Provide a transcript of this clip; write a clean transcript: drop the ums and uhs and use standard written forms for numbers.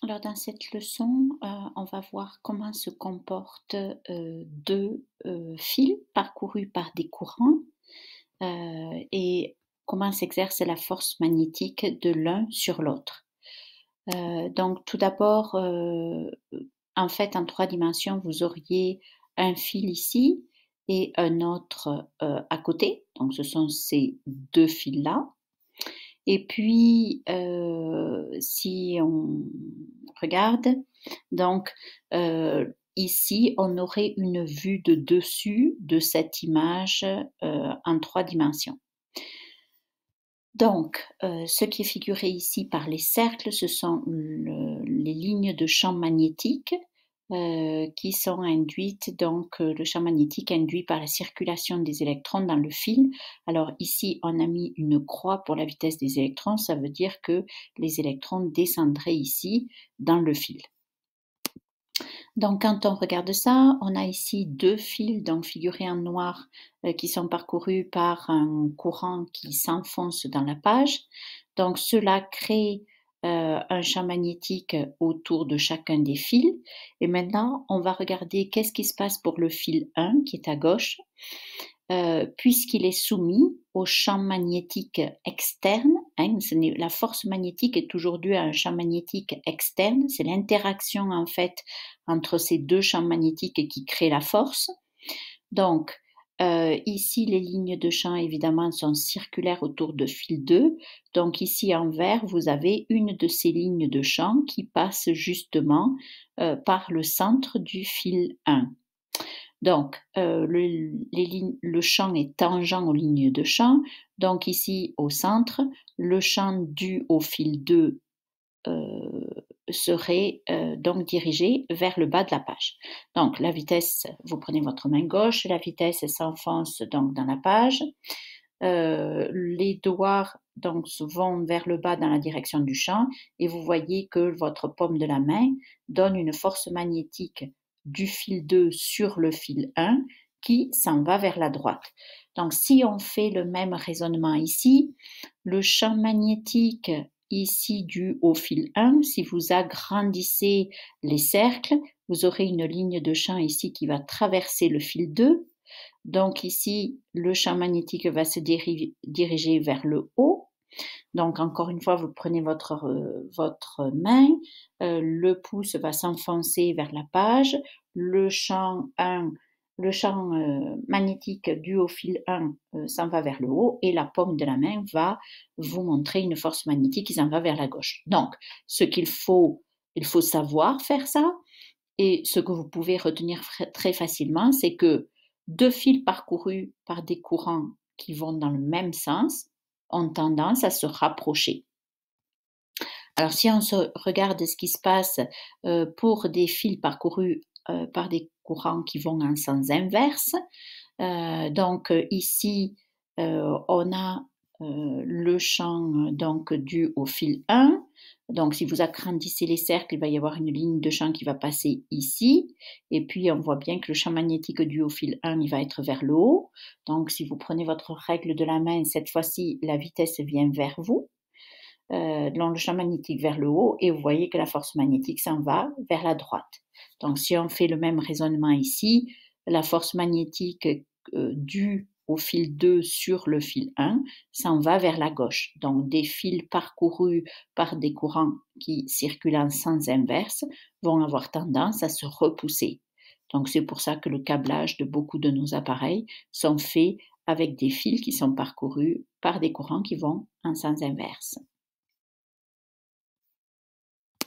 Alors dans cette leçon, on va voir comment se comportent, 2 fils parcourus par des courants, et comment s'exerce la force magnétique de l'un sur l'autre. Donc tout d'abord, en fait, en 3 dimensions, vous auriez un fil ici et un autre, à côté. Donc ce sont ces 2 fils-là. Et puis, si on regarde, donc, ici, on aurait une vue de dessus de cette image, en 3 dimensions. Donc, ce qui est figuré ici par les cercles, ce sont les lignes de champ magnétique, qui sont induites donc, le champ magnétique induit par la circulation des électrons dans le fil. Alors ici, on a mis une croix pour la vitesse des électrons, ça veut dire que les électrons descendraient ici dans le fil. Donc quand on regarde ça, on a ici 2 fils donc figurés en noir, qui sont parcourus par un courant qui s'enfonce dans la page. Donc cela crée, un champ magnétique autour de chacun des fils et maintenant on va regarder qu'est-ce qui se passe pour le fil 1 qui est à gauche. Puisqu'il est soumis au champ magnétique externe, hein, la force magnétique est toujours due à un champ magnétique externe, c'est l'interaction en fait entre ces 2 champs magnétiques qui crée la force. Donc, ici les lignes de champ évidemment sont circulaires autour de fil 2, donc ici en vert vous avez une de ces lignes de champ qui passe justement, par le centre du fil 1. Donc, le champ est tangent aux lignes de champ. Donc ici, au centre, le champ dû au fil 2 serait donc dirigé vers le bas de la page. Donc la vitesse, vous prenez votre main gauche, la vitesse s'enfonce donc dans la page. Les doigts donc vont vers le bas dans la direction du champ et vous voyez que votre paume de la main donne une force magnétique du fil 2 sur le fil 1 qui s'en va vers la droite. Donc si on fait le même raisonnement ici, le champ magnétique ici dû au fil 1, si vous agrandissez les cercles, vous aurez une ligne de champ ici qui va traverser le fil 2. Donc ici, le champ magnétique va se diriger vers le haut. Donc encore une fois, vous prenez votre main, le pouce va s'enfoncer vers la page, le champ magnétique dû au fil 1 s'en va vers le haut et la paume de la main va vous montrer une force magnétique qui s'en va vers la gauche. Donc, il faut savoir faire ça et ce que vous pouvez retenir très facilement, c'est que 2 fils parcourus par des courants qui vont dans le même sens ont tendance à se rapprocher. Alors si on se regarde ce qui se passe, pour des fils parcourus, par des courants qui vont en sens inverse, donc ici, on a, le champ donc dû au fil 1. Donc si vous agrandissez les cercles, il va y avoir une ligne de champ qui va passer ici et puis on voit bien que le champ magnétique dû au fil 1, il va être vers le haut. Donc si vous prenez votre règle de la main, cette fois-ci, la vitesse vient vers vous, dans le champ magnétique vers le haut et vous voyez que la force magnétique s'en va vers la droite. Donc si on fait le même raisonnement ici, la force magnétique due au fil 2 sur le fil 1 s'en va vers la gauche. Donc des fils parcourus par des courants qui circulent en sens inverse vont avoir tendance à se repousser. Donc c'est pour ça que le câblage de beaucoup de nos appareils sont faits avec des fils qui sont parcourus par des courants qui vont en sens inverse.